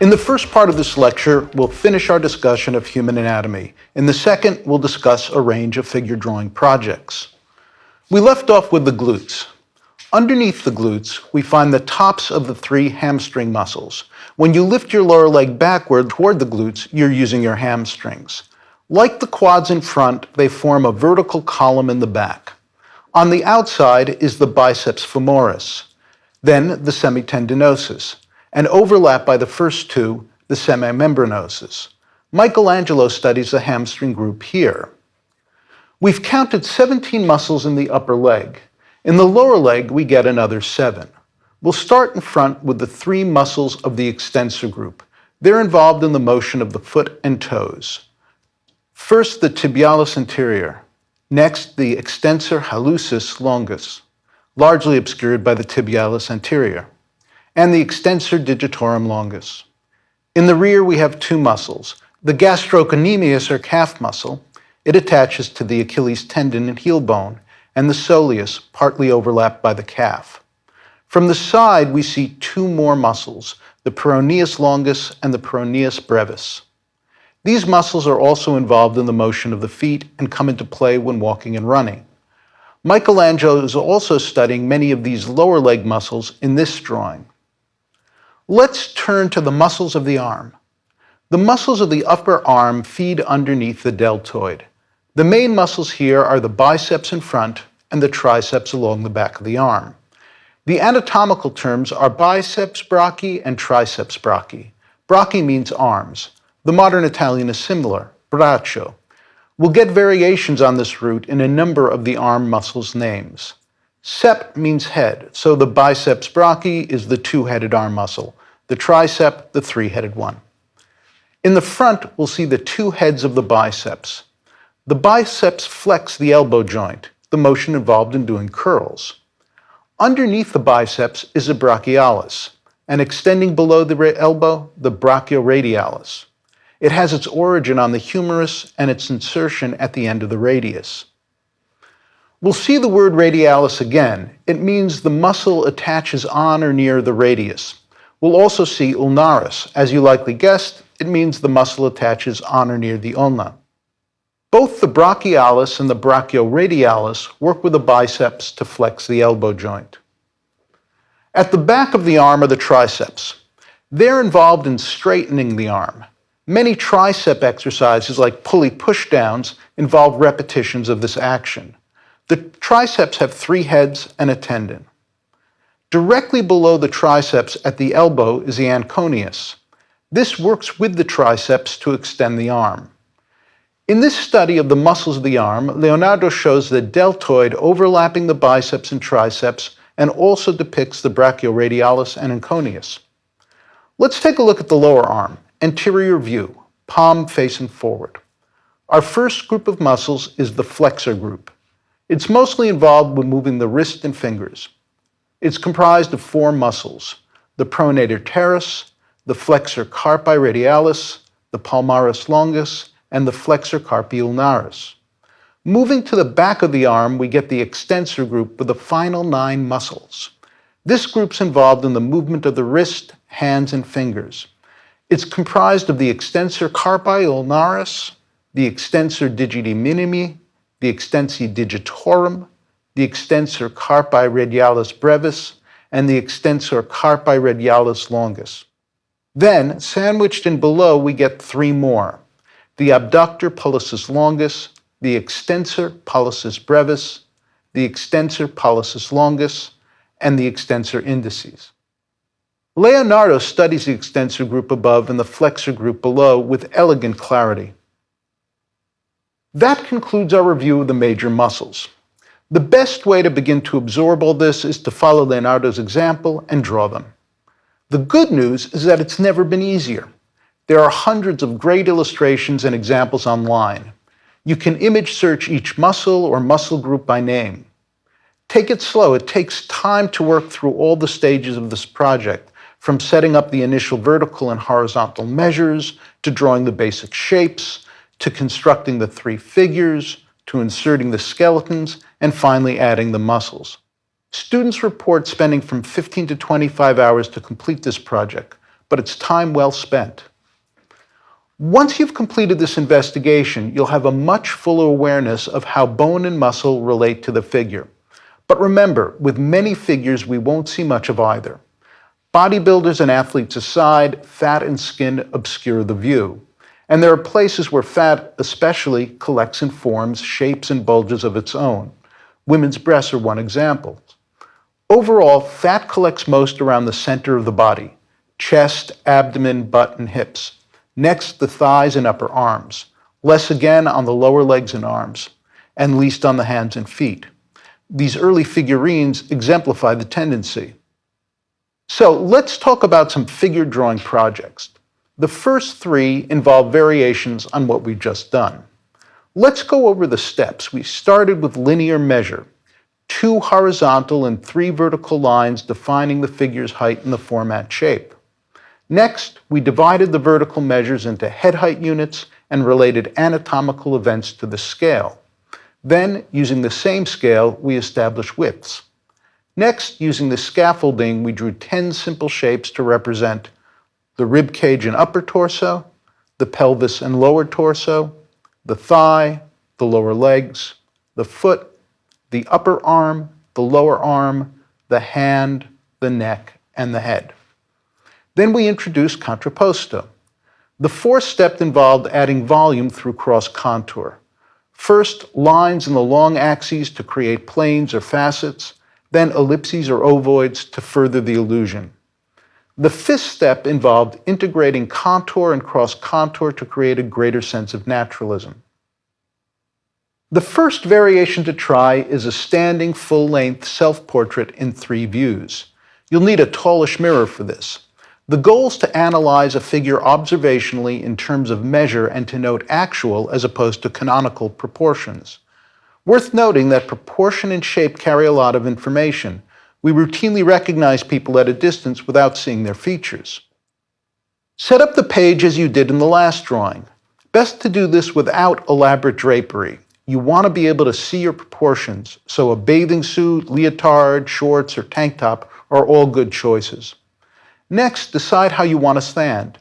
In the first part of this lecture, we'll finish our discussion of human anatomy. In the second, we'll discuss a range of figure drawing projects. We left off with the glutes. Underneath the glutes, we find the tops of the three hamstring muscles. When you lift your lower leg backward toward the glutes, you're using your hamstrings. Like the quads in front, they form a vertical column in the back. On the outside is the biceps femoris, then the semitendinosus, and overlapped by the first two, the semimembranosus. Michelangelo studies the hamstring group here. We've counted 17 muscles in the upper leg. In the lower leg, we get another 7. We'll start in front with the 3 muscles of the extensor group. They're involved in the motion of the foot and toes. First, the tibialis anterior. Next, the extensor hallucis longus, largely obscured by the tibialis anterior, and the extensor digitorum longus. In the rear, we have 2 muscles. The gastrocnemius, or calf muscle, it attaches to the Achilles tendon and heel bone, and the soleus, partly overlapped by the calf. From the side, we see 2 more muscles, the peroneus longus and the peroneus brevis. These muscles are also involved in the motion of the feet and come into play when walking and running. Michelangelo is also studying many of these lower leg muscles in this drawing. Let's turn to the muscles of the arm. The muscles of the upper arm feed underneath the deltoid. The main muscles here are the biceps in front and the triceps along the back of the arm. The anatomical terms are biceps brachii and triceps brachii. Brachii means arms. The modern Italian is similar, braccio. We'll get variations on this root in a number of the arm muscles' names. Sept means head, so the biceps brachii is the 2-headed arm muscle, the tricep, the 3-headed one. In the front, we'll see the 2 heads of the biceps. The biceps flex the elbow joint, the motion involved in doing curls. Underneath the biceps is a brachialis, and extending below the elbow, the brachioradialis. It has its origin on the humerus and its insertion at the end of the radius. We'll see the word radialis again. It means the muscle attaches on or near the radius. We'll also see ulnaris. As you likely guessed, it means the muscle attaches on or near the ulna. Both the brachialis and the brachioradialis work with the biceps to flex the elbow joint. At the back of the arm are the triceps. They're involved in straightening the arm. Many tricep exercises, like pulley pushdowns, involve repetitions of this action. The triceps have 3 heads and a tendon. Directly below the triceps at the elbow is the anconeus. This works with the triceps to extend the arm. In this study of the muscles of the arm, Leonardo shows the deltoid overlapping the biceps and triceps and also depicts the brachioradialis and anconeus. Let's take a look at the lower arm. Anterior view, palm facing forward. Our first group of muscles is the flexor group. It's mostly involved with moving the wrist and fingers. It's comprised of 4 muscles, the pronator teres, the flexor carpi radialis, the palmaris longus, and the flexor carpi ulnaris. Moving to the back of the arm, we get the extensor group with the final 9 muscles. This group's involved in the movement of the wrist, hands, and fingers. It's comprised of the extensor carpi ulnaris, the extensor digiti minimi, the extensor digitorum, the extensor carpi radialis brevis, and the extensor carpi radialis longus. Then, sandwiched in below, we get 3 more: the abductor pollicis longus, the extensor pollicis brevis, the extensor pollicis longus, and the extensor indicis. Leonardo studies the extensor group above and the flexor group below with elegant clarity. That concludes our review of the major muscles. The best way to begin to absorb all this is to follow Leonardo's example and draw them. The good news is that it's never been easier. There are hundreds of great illustrations and examples online. You can image search each muscle or muscle group by name. Take it slow. It takes time to work through all the stages of this project, from setting up the initial vertical and horizontal measures, to drawing the basic shapes, to constructing the 3 figures, to inserting the skeletons, and finally adding the muscles. Students report spending from 15 to 25 hours to complete this project, but it's time well spent. Once you've completed this investigation, you'll have a much fuller awareness of how bone and muscle relate to the figure. But remember, with many figures, we won't see much of either. Bodybuilders and athletes aside, fat and skin obscure the view. And there are places where fat especially collects and forms shapes and bulges of its own. Women's breasts are one example. Overall, fat collects most around the center of the body: chest, abdomen, butt, and hips. Next, the thighs and upper arms. Less again on the lower legs and arms, and least on the hands and feet. These early figurines exemplify the tendency. So let's talk about some figure drawing projects. The first three involve variations on what we've just done. Let's go over the steps. We started with linear measure, 2 horizontal and 3 vertical lines defining the figure's height and the format shape. Next, we divided the vertical measures into head height units and related anatomical events to the scale. Then, using the same scale, we established widths. Next, using the scaffolding, we drew 10 simple shapes to represent the rib cage and upper torso, the pelvis and lower torso, the thigh, the lower legs, the foot, the upper arm, the lower arm, the hand, the neck, and the head. Then we introduced contrapposto. The fourth step involved adding volume through cross contour. First, lines in the long axes to create planes or facets, then ellipses or ovoids to further the illusion. The fifth step involved integrating contour and cross contour to create a greater sense of naturalism. The first variation to try is a standing full-length self-portrait in 3 views. You'll need a tallish mirror for this. The goal is to analyze a figure observationally in terms of measure and to note actual as opposed to canonical proportions. Worth noting that proportion and shape carry a lot of information. We routinely recognize people at a distance without seeing their features. Set up the page as you did in the last drawing. Best to do this without elaborate drapery. You want to be able to see your proportions, so a bathing suit, leotard, shorts, or tank top are all good choices. Next, decide how you want to stand.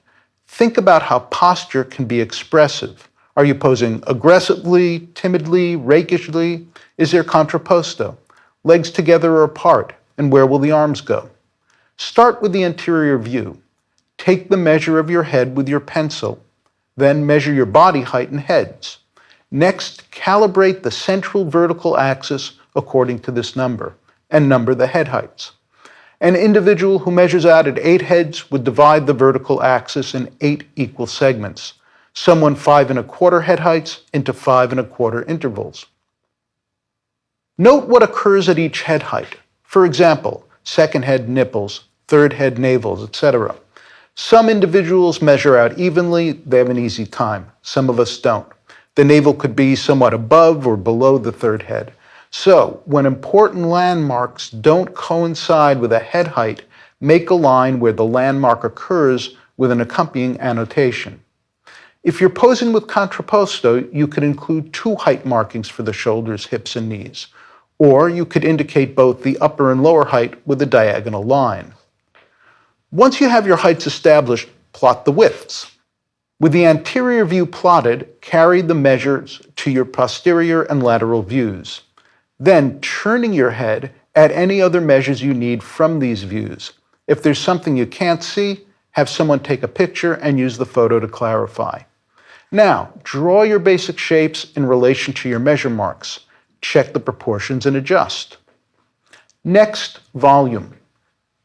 Think about how posture can be expressive. Are you posing aggressively, timidly, rakishly? Is there contrapposto? Legs together or apart? And where will the arms go? Start with the anterior view. Take the measure of your head with your pencil. Then measure your body height and heads. Next, calibrate the central vertical axis according to this number, and number the head heights. An individual who measures out at 8 heads would divide the vertical axis in 8 equal segments. Someone 5 1/4 head heights into 5 1/4 intervals. Note what occurs at each head height. For example, second head nipples, third head navels, etc. Some individuals measure out evenly, they have an easy time. Some of us don't. The navel could be somewhat above or below the third head. So, when important landmarks don't coincide with a head height, make a line where the landmark occurs with an accompanying annotation. If you're posing with contrapposto, you could include 2 height markings for the shoulders, hips, and knees. Or you could indicate both the upper and lower height with a diagonal line. Once you have your heights established, plot the widths. With the anterior view plotted, carry the measures to your posterior and lateral views. Then, turning your head, add any other measures you need from these views. If there's something you can't see, have someone take a picture and use the photo to clarify. Now, draw your basic shapes in relation to your measure marks. Check the proportions and adjust. Next, volume.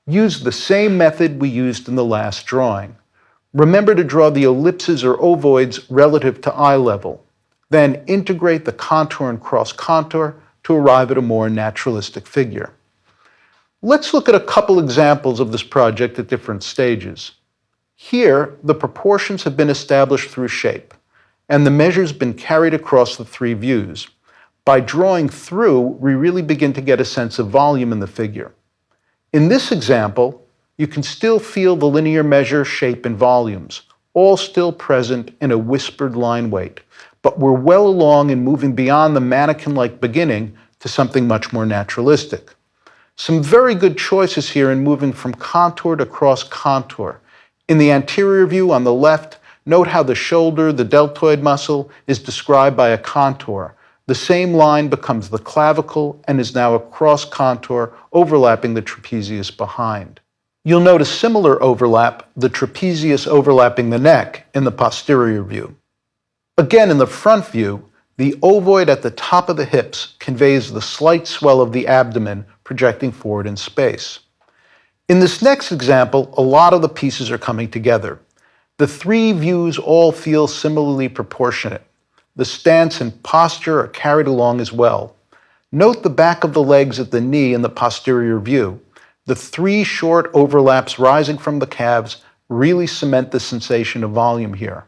Use the same method we used in the last drawing. Remember to draw the ellipses or ovoids relative to eye level. Then integrate the contour and cross contour to arrive at a more naturalistic figure. Let's look at a couple examples of this project at different stages. Here, the proportions have been established through shape, and the measure's been carried across the 3 views. By drawing through, we really begin to get a sense of volume in the figure. In this example, you can still feel the linear measure, shape, and volumes, all still present in a whispered line weight, but we're well along in moving beyond the mannequin-like beginning to something much more naturalistic. Some very good choices here in moving from contour to cross contour. In the anterior view on the left, note how the shoulder, the deltoid muscle, is described by a contour. The same line becomes the clavicle and is now a cross contour overlapping the trapezius behind. You'll notice similar overlap, the trapezius overlapping the neck, in the posterior view. Again, in the front view, the ovoid at the top of the hips conveys the slight swell of the abdomen projecting forward in space. In this next example, a lot of the pieces are coming together. The three views all feel similarly proportionate. The stance and posture are carried along as well. Note the back of the legs at the knee in the posterior view. The three short overlaps rising from the calves really cement the sensation of volume here.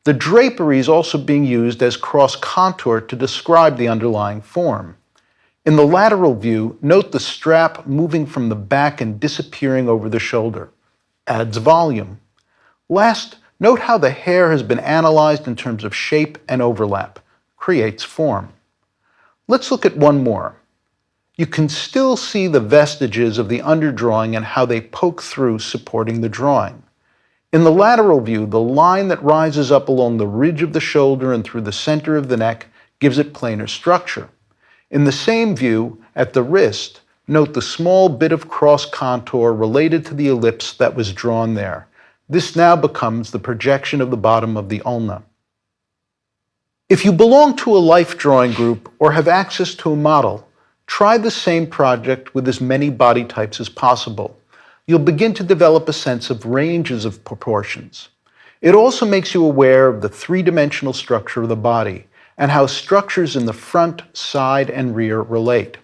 The drapery is also being used as cross contour to describe the underlying form. In the lateral view, note the strap moving from the back and disappearing over the shoulder. Adds volume. Last, note how the hair has been analyzed in terms of shape and overlap. Creates form. Let's look at one more. You can still see the vestiges of the underdrawing and how they poke through supporting the drawing. In the lateral view, the line that rises up along the ridge of the shoulder and through the center of the neck gives it planar structure. In the same view, at the wrist, note the small bit of cross contour related to the ellipse that was drawn there. This now becomes the projection of the bottom of the ulna. If you belong to a life drawing group or have access to a model, try the same project with as many body types as possible. You'll begin to develop a sense of ranges of proportions. It also makes you aware of the three-dimensional structure of the body and how structures in the front, side, and rear relate.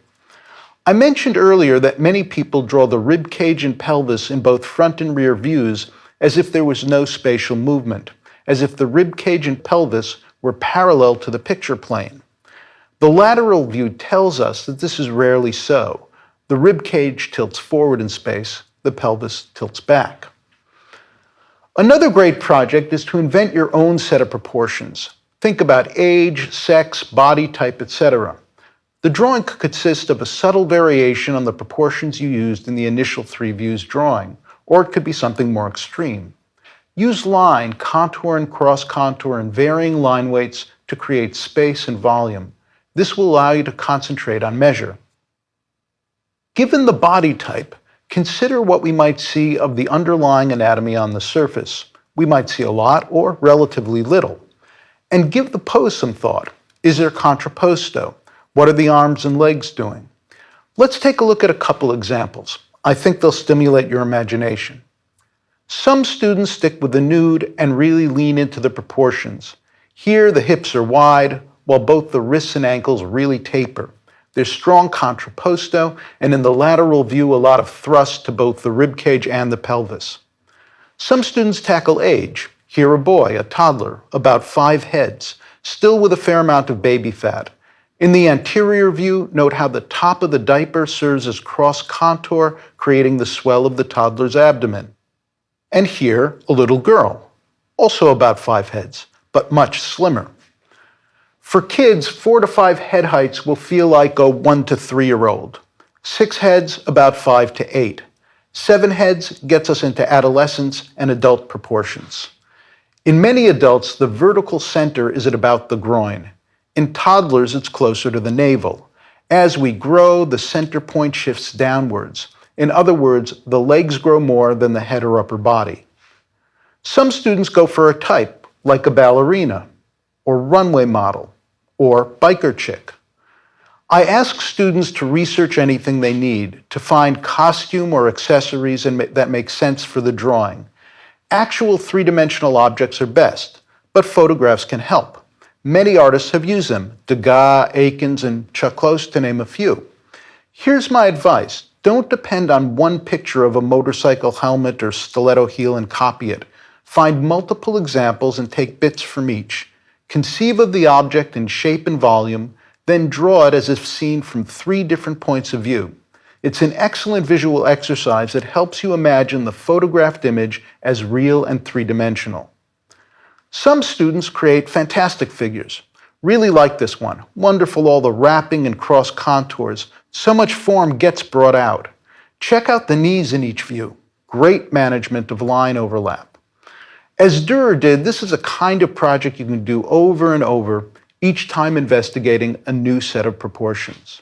I mentioned earlier that many people draw the rib cage and pelvis in both front and rear views as if there was no spatial movement, as if the rib cage and pelvis were parallel to the picture plane. The lateral view tells us that this is rarely so. The rib cage tilts forward in space, the pelvis tilts back. Another great project is to invent your own set of proportions. Think about age, sex, body type, etc. The drawing could consist of a subtle variation on the proportions you used in the initial three views drawing, or it could be something more extreme. Use line, contour, and cross contour and varying line weights to create space and volume. This will allow you to concentrate on measure. Given the body type, consider what we might see of the underlying anatomy on the surface. We might see a lot or relatively little. And give the pose some thought. Is there contrapposto? What are the arms and legs doing? Let's take a look at a couple examples. I think they'll stimulate your imagination. Some students stick with the nude and really lean into the proportions. Here, the hips are wide, while both the wrists and ankles really taper. There's strong contrapposto, and in the lateral view, a lot of thrust to both the rib cage and the pelvis. Some students tackle age. Here a boy, a toddler, about 5 heads, still with a fair amount of baby fat. In the anterior view, note how the top of the diaper serves as cross contour, creating the swell of the toddler's abdomen. And here, a little girl, also about 5 heads, but much slimmer. For kids, 4 to 5 head heights will feel like a 1 to 3-year-old. 6 heads, about 5 to 8. 7 heads gets us into adolescence and adult proportions. In many adults, the vertical center is at about the groin. In toddlers, it's closer to the navel. As we grow, the center point shifts downwards. In other words, the legs grow more than the head or upper body. Some students go for a type, like a ballerina, or runway model, or biker chick. I ask students to research anything they need, to find costume or accessories that make sense for the drawing. Actual three-dimensional objects are best, but photographs can help. Many artists have used them, Degas, Akins, and Chuck Close, to name a few. Here's my advice. Don't depend on one picture of a motorcycle helmet or stiletto heel and copy it. Find multiple examples and take bits from each. Conceive of the object in shape and volume, then draw it as if seen from 3 different points of view. It's an excellent visual exercise that helps you imagine the photographed image as real and three-dimensional. Some students create fantastic figures. Really like this one. Wonderful, all the wrapping and cross contours. So much form gets brought out. Check out the knees in each view. great management of line overlap. As Dürer did, this is a kind of project you can do over and over, each time investigating a new set of proportions.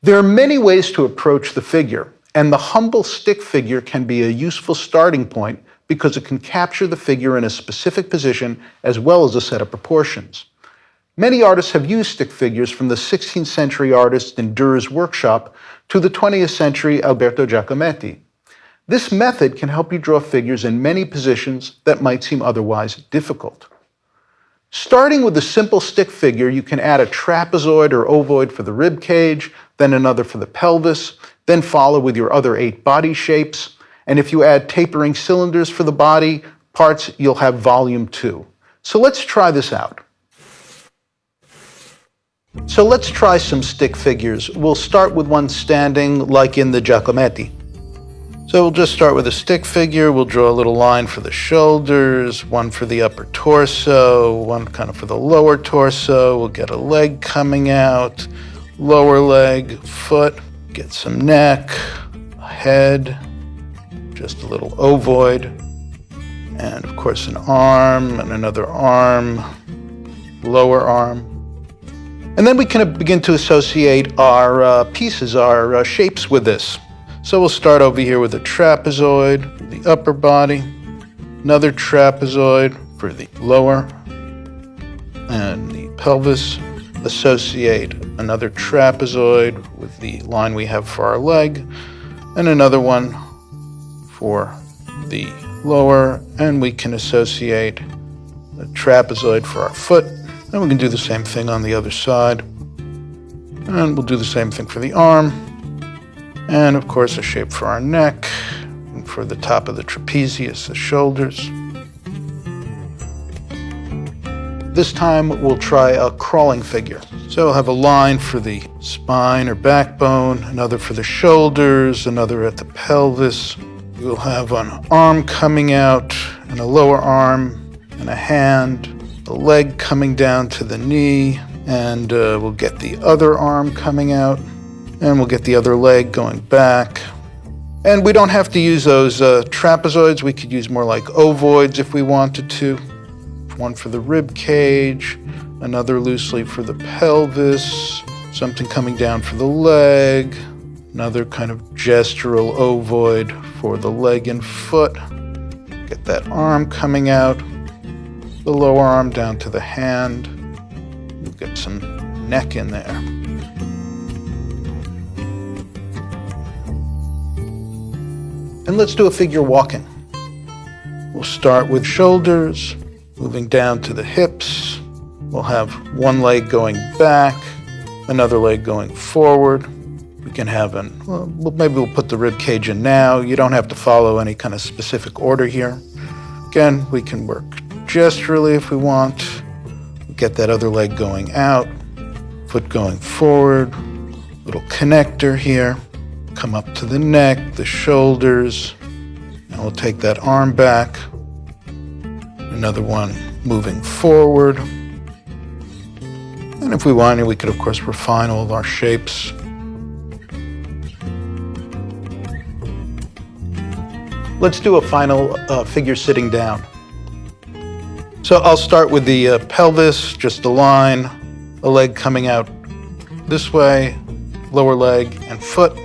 There are many ways to approach the figure, and the humble stick figure can be a useful starting point because it can capture the figure in a specific position as well as a set of proportions. Many artists have used stick figures, from the 16th century artist in Dürer's workshop to the 20th century Alberto Giacometti. This method can help you draw figures in many positions that might seem otherwise difficult. Starting with a simple stick figure, you can add a trapezoid or ovoid for the rib cage, then another for the pelvis, then follow with your other 8 body shapes. And if you add tapering cylinders for the body parts, you'll have volume 2. So let's try this out. So let's try some stick figures. We'll start with one standing like in the Giacometti. So we'll just start with a stick figure. We'll draw a little line for the shoulders, one for the upper torso, one kind of for the lower torso. We'll get a leg coming out, lower leg, foot, get some neck, a head, just a little ovoid, and of course an arm and another arm, lower arm. And then we can begin to associate our pieces, our shapes with this. So we'll start over here with a trapezoid for the upper body, another trapezoid for the lower and the pelvis. Associate another trapezoid with the line we have for our leg, and another one for the lower, and we can associate a trapezoid for our foot. And we can do the same thing on the other side. And we'll do the same thing for the arm. And of course, a shape for our neck, and for the top of the trapezius, the shoulders. This time we'll try a crawling figure. So we'll have a line for the spine or backbone, another for the shoulders, another at the pelvis. We'll have an arm coming out, and a lower arm, and a hand, a leg coming down to the knee, and we'll get the other arm coming out, and we'll get the other leg going back. And we don't have to use those trapezoids. We could use more like ovoids if we wanted to. One for the rib cage, another loosely for the pelvis, something coming down for the leg, another kind of gestural ovoid for the leg and foot. Get that arm coming out, the lower arm down to the hand. We'll get some neck in there. And let's do a figure walking. We'll start with shoulders, moving down to the hips. We'll have one leg going back, another leg going forward. We can have maybe we'll put the rib cage in now. You don't have to follow any kind of specific order here. Again, we can work gesturally if we want. Get that other leg going out, foot going forward, little connector here. Come up to the neck, the shoulders. And we'll take that arm back. Another one moving forward. And if we wanted, we could, of course, refine all of our shapes. Let's do a final figure sitting down. So I'll start with the pelvis, just a line, a leg coming out this way, lower leg and foot.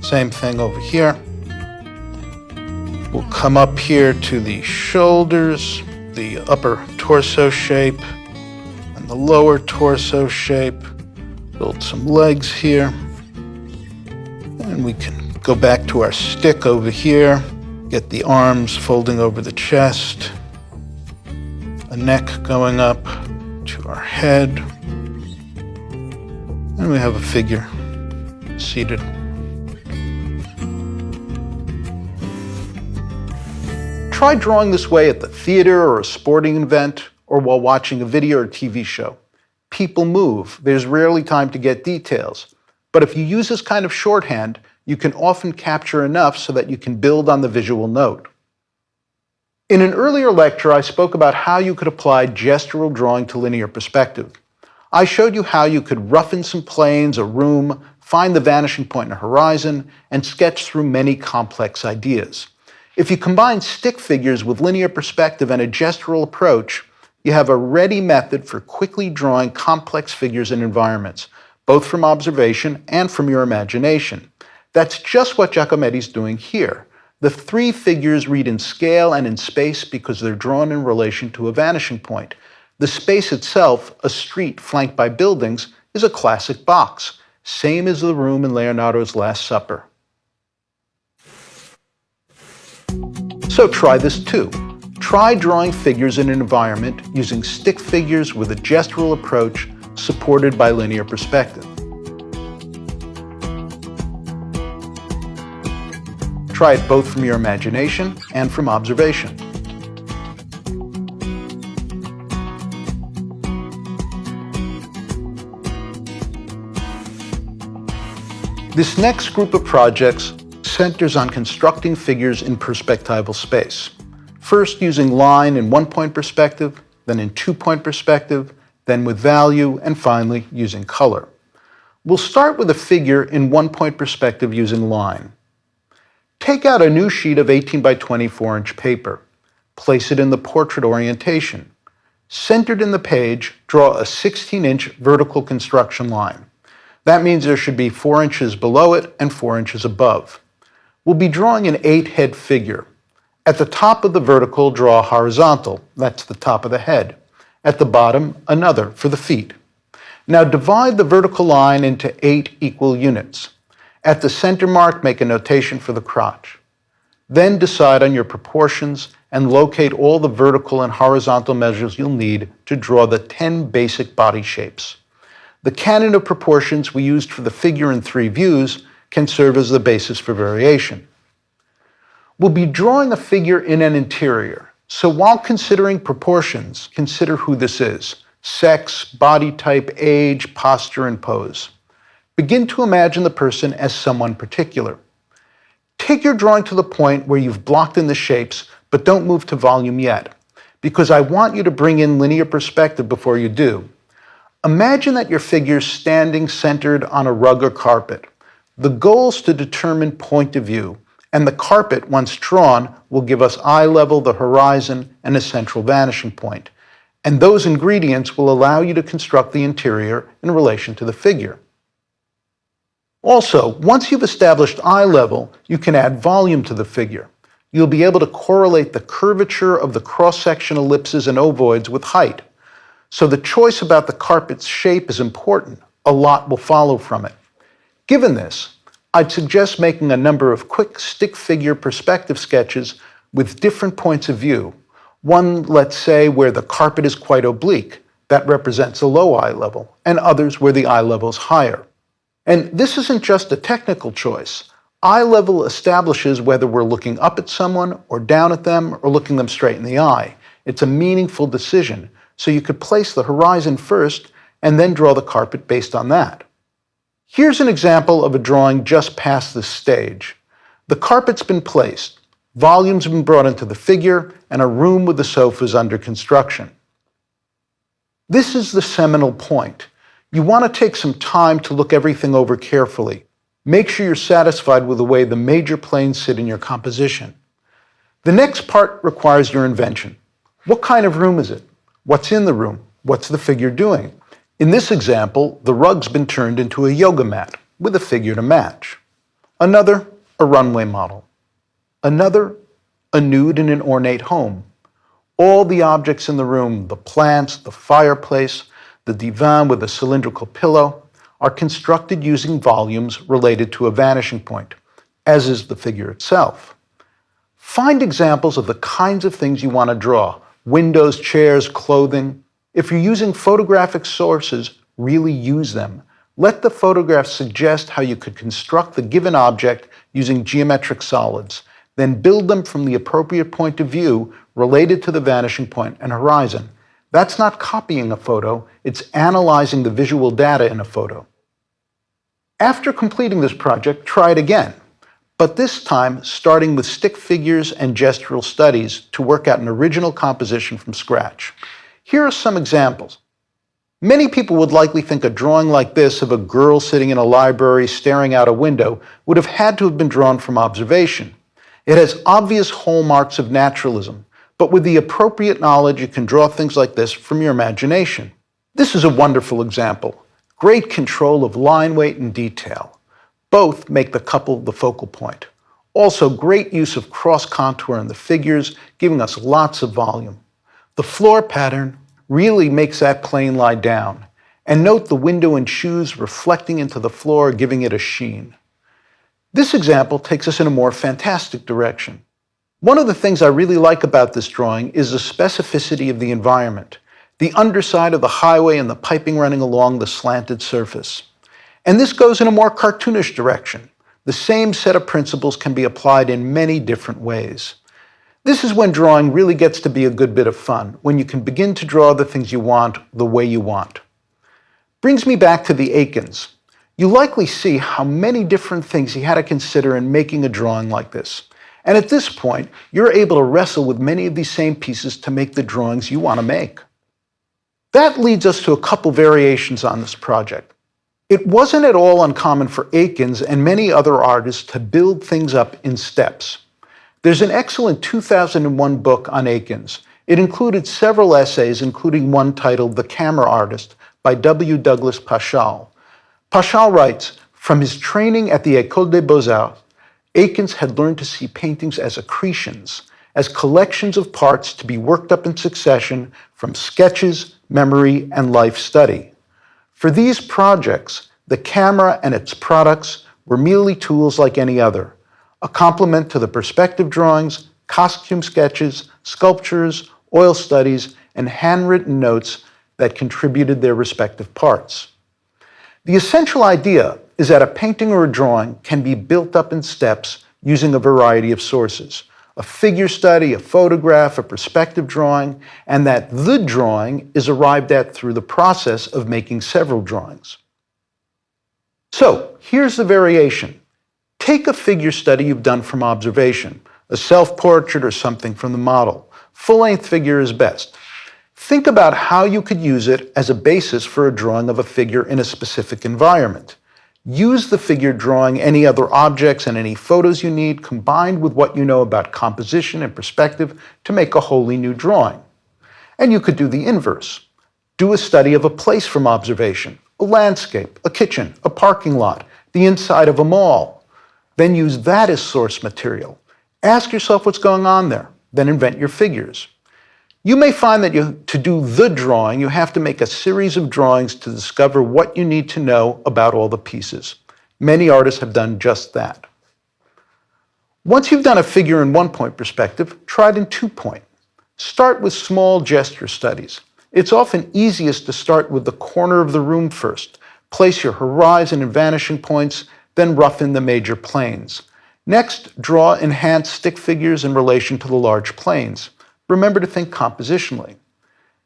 Same thing over here. We'll come up here to the shoulders, the upper torso shape, and the lower torso shape. Build some legs here. And we can go back to our stick over here. Get the arms folding over the chest. A neck going up to our head. And we have a figure seated. Try drawing this way at the theater or a sporting event or while watching a video or TV show. People move. There's rarely time to get details. But if you use this kind of shorthand, you can often capture enough so that you can build on the visual note. In an earlier lecture, I spoke about how you could apply gestural drawing to linear perspective. I showed you how you could roughen some planes, a room, find the vanishing point in a horizon, and sketch through many complex ideas. If you combine stick figures with linear perspective and a gestural approach, you have a ready method for quickly drawing complex figures and environments, both from observation and from your imagination. That's just what Giacometti's doing here. The three figures read in scale and in space because they're drawn in relation to a vanishing point. The space itself, a street flanked by buildings, is a classic box, same as the room in Leonardo's Last Supper. So try this too. Try drawing figures in an environment using stick figures with a gestural approach supported by linear perspective. Try it both from your imagination and from observation. This next group of projects centers on constructing figures in perspectival space. First using line in one-point perspective, then in two-point perspective, then with value, and finally using color. We'll start with a figure in one-point perspective using line. Take out a new sheet of 18 by 24-inch paper. Place it in the portrait orientation. Centered in the page, draw a 16-inch vertical construction line. That means there should be 4 inches below it and 4 inches above. We'll be drawing an 8-head figure. At the top of the vertical, draw a horizontal. That's the top of the head. At the bottom, another for the feet. Now divide the vertical line into 8 equal units. At the center mark, make a notation for the crotch. Then decide on your proportions and locate all the vertical and horizontal measures you'll need to draw the 10 basic body shapes. The canon of proportions we used for the figure in 3 views can serve as the basis for variation. We'll be drawing a figure in an interior, so while considering proportions, consider who this is: sex, body type, age, posture, and pose. Begin to imagine the person as someone particular. Take your drawing to the point where you've blocked in the shapes, but don't move to volume yet, because I want you to bring in linear perspective before you do. Imagine that your figure's standing centered on a rug or carpet. The goal is to determine point of view, and the carpet, once drawn, will give us eye level, the horizon, and a central vanishing point. And those ingredients will allow you to construct the interior in relation to the figure. Also, once you've established eye level, you can add volume to the figure. You'll be able to correlate the curvature of the cross-section ellipses and ovoids with height. So the choice about the carpet's shape is important. A lot will follow from it. Given this, I'd suggest making a number of quick stick figure perspective sketches with different points of view. One, let's say, where the carpet is quite oblique. That represents a low eye level, and others where the eye level is higher. And this isn't just a technical choice. Eye level establishes whether we're looking up at someone or down at them or looking them straight in the eye. It's a meaningful decision, so you could place the horizon first and then draw the carpet based on that. Here's an example of a drawing just past this stage. The carpet's been placed, volume's been brought into the figure, and a room with the sofas under construction. This is the seminal point. You want to take some time to look everything over carefully. Make sure you're satisfied with the way the major planes sit in your composition. The next part requires your invention. What kind of room is it? What's in the room? What's the figure doing? In this example, the rug's been turned into a yoga mat with a figure to match. Another, a runway model. Another, a nude in an ornate home. All the objects in the room, the plants, the fireplace, the divan with a cylindrical pillow, are constructed using volumes related to a vanishing point, as is the figure itself. Find examples of the kinds of things you want to draw: windows, chairs, clothing. If you're using photographic sources, really use them. Let the photographs suggest how you could construct the given object using geometric solids, then build them from the appropriate point of view related to the vanishing point and horizon. That's not copying a photo, it's analyzing the visual data in a photo. After completing this project, try it again, but this time starting with stick figures and gestural studies to work out an original composition from scratch. Here are some examples. Many people would likely think a drawing like this of a girl sitting in a library staring out a window would have had to have been drawn from observation. It has obvious hallmarks of naturalism, but with the appropriate knowledge, you can draw things like this from your imagination. This is a wonderful example. Great control of line weight and detail. Both make the couple the focal point. Also, great use of cross-contour in the figures, giving us lots of volume. The floor pattern really makes that plane lie down. And note the window and shoes reflecting into the floor, giving it a sheen. This example takes us in a more fantastic direction. One of the things I really like about this drawing is the specificity of the environment, the underside of the highway and the piping running along the slanted surface. And this goes in a more cartoonish direction. The same set of principles can be applied in many different ways. This is when drawing really gets to be a good bit of fun, when you can begin to draw the things you want the way you want. Brings me back to the Aikens. You likely see how many different things he had to consider in making a drawing like this. And at this point, you're able to wrestle with many of these same pieces to make the drawings you want to make. That leads us to a couple variations on this project. It wasn't at all uncommon for Aikens and many other artists to build things up in steps. There's an excellent 2001 book on Aikens. It included several essays, including one titled The Camera Artist by W. Douglas Paschal. Paschal writes, from his training at the École des Beaux-Arts, Aikens had learned to see paintings as accretions, as collections of parts to be worked up in succession from sketches, memory, and life study. For these projects, the camera and its products were merely tools like any other, a complement to the perspective drawings, costume sketches, sculptures, oil studies, and handwritten notes that contributed their respective parts. The essential idea is that a painting or a drawing can be built up in steps using a variety of sources. A figure study, a photograph, a perspective drawing, and that the drawing is arrived at through the process of making several drawings. So, here's the variation. Take a figure study you've done from observation, a self-portrait or something from the model. Full-length figure is best. Think about how you could use it as a basis for a drawing of a figure in a specific environment. Use the figure drawing any other objects and any photos you need, combined with what you know about composition and perspective to make a wholly new drawing. And you could do the inverse. Do a study of a place from observation, a landscape, a kitchen, a parking lot, the inside of a mall. Then use that as source material. Ask yourself what's going on there, then invent your figures. You may find that to do the drawing, you have to make a series of drawings to discover what you need to know about all the pieces. Many artists have done just that. Once you've done a figure in one-point perspective, try it in two-point. Start with small gesture studies. It's often easiest to start with the corner of the room first. Place your horizon and vanishing points, then rough in the major planes. Next, draw enhanced stick figures in relation to the large planes. Remember to think compositionally.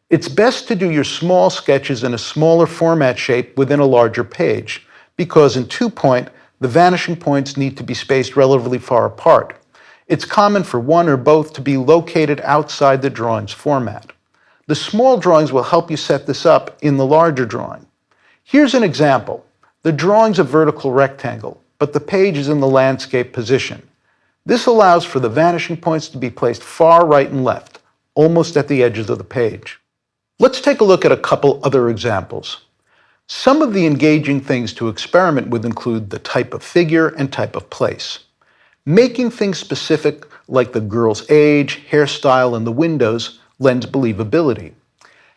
It's best to do your small sketches in a smaller format shape within a larger page, because in two-point, the vanishing points need to be spaced relatively far apart. It's common for one or both to be located outside the drawing's format. The small drawings will help you set this up in the larger drawing. Here's an example. The drawing's a vertical rectangle, but the page is in the landscape position. This allows for the vanishing points to be placed far right and left, almost at the edges of the page. Let's take a look at a couple other examples. Some of the engaging things to experiment with include the type of figure and type of place. Making things specific, like the girl's age, hairstyle, and the windows, lends believability.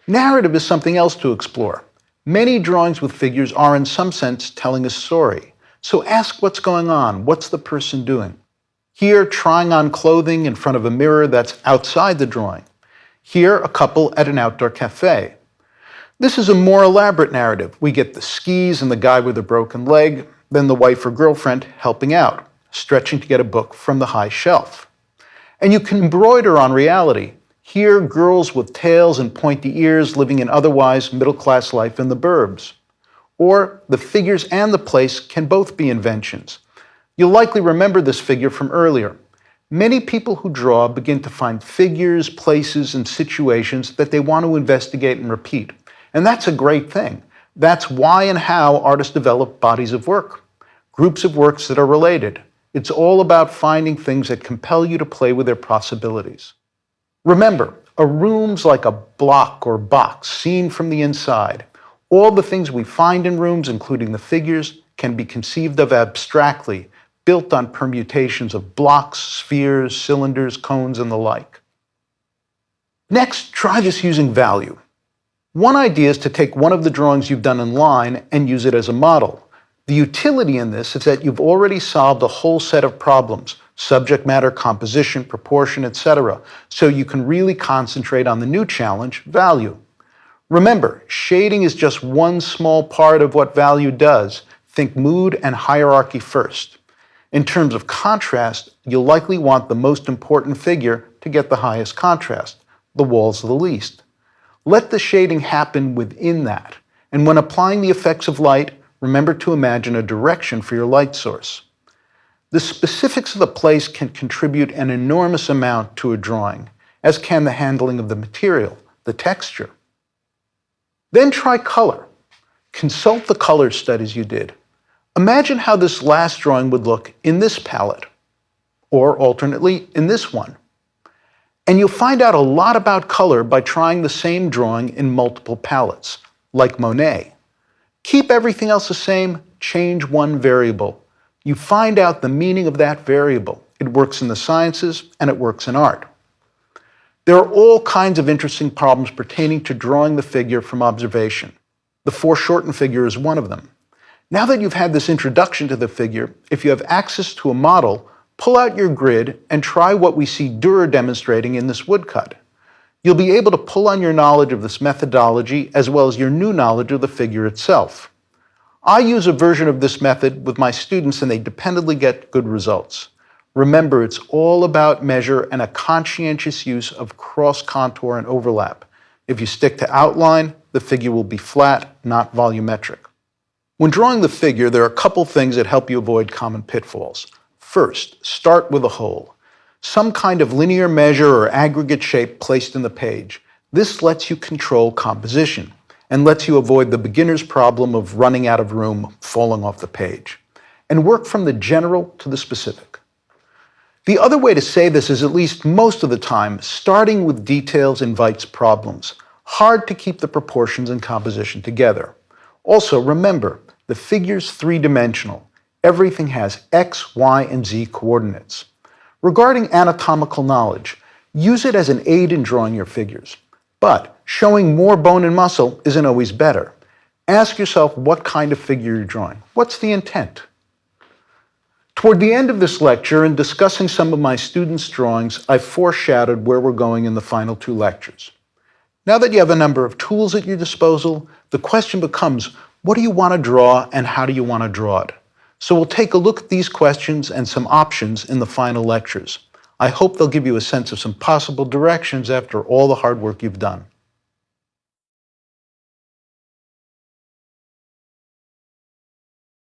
Narrative is something else to explore. Many drawings with figures are in some sense telling a story. So ask what's going on, what's the person doing? Here, trying on clothing in front of a mirror that's outside the drawing. Here, a couple at an outdoor cafe. This is a more elaborate narrative. We get the skis and the guy with a broken leg, then the wife or girlfriend helping out, stretching to get a book from the high shelf. And you can embroider on reality. Here, girls with tails and pointy ears living an otherwise middle-class life in the burbs. Or the figures and the place can both be inventions. You'll likely remember this figure from earlier. Many people who draw begin to find figures, places, and situations that they want to investigate and repeat. And that's a great thing. That's why and how artists develop bodies of work, groups of works that are related. It's all about finding things that compel you to play with their possibilities. Remember, a room's like a block or box seen from the inside. All the things we find in rooms, including the figures, can be conceived of abstractly, built on permutations of blocks, spheres, cylinders, cones, and the like. Next, try this using value. One idea is to take one of the drawings you've done in line and use it as a model. The utility in this is that you've already solved a whole set of problems, subject matter, composition, proportion, etc., so you can really concentrate on the new challenge, value. Remember, shading is just one small part of what value does. Think mood and hierarchy first. In terms of contrast, you'll likely want the most important figure to get the highest contrast, the walls the least. Let the shading happen within that, and when applying the effects of light, remember to imagine a direction for your light source. The specifics of the place can contribute an enormous amount to a drawing, as can the handling of the material, the texture. Then try color. Consult the color studies you did. Imagine how this last drawing would look in this palette, or alternately in this one. And you'll find out a lot about color by trying the same drawing in multiple palettes, like Monet. Keep everything else the same, change one variable. You find out the meaning of that variable. It works in the sciences and it works in art. There are all kinds of interesting problems pertaining to drawing the figure from observation. The foreshortened figure is one of them. Now that you've had this introduction to the figure, if you have access to a model, pull out your grid and try what we see Dürer demonstrating in this woodcut. You'll be able to pull on your knowledge of this methodology as well as your new knowledge of the figure itself. I use a version of this method with my students and they dependably get good results. Remember, it's all about measure and a conscientious use of cross-contour and overlap. If you stick to outline, the figure will be flat, not volumetric. When drawing the figure, there are a couple things that help you avoid common pitfalls. First, start with a hole. Some kind of linear measure or aggregate shape placed in the page. This lets you control composition and lets you avoid the beginner's problem of running out of room, falling off the page, and work from the general to the specific. The other way to say this is, at least most of the time, starting with details invites problems. Hard to keep the proportions and composition together. Also, remember, the figure's three-dimensional. Everything has X, Y, and Z coordinates. Regarding anatomical knowledge, use it as an aid in drawing your figures. But showing more bone and muscle isn't always better. Ask yourself what kind of figure you're drawing. What's the intent? Toward the end of this lecture, in discussing some of my students' drawings, I foreshadowed where we're going in the final two lectures. Now that you have a number of tools at your disposal, the question becomes, what do you want to draw and how do you want to draw it? So we'll take a look at these questions and some options in the final lectures. I hope they'll give you a sense of some possible directions after all the hard work you've done.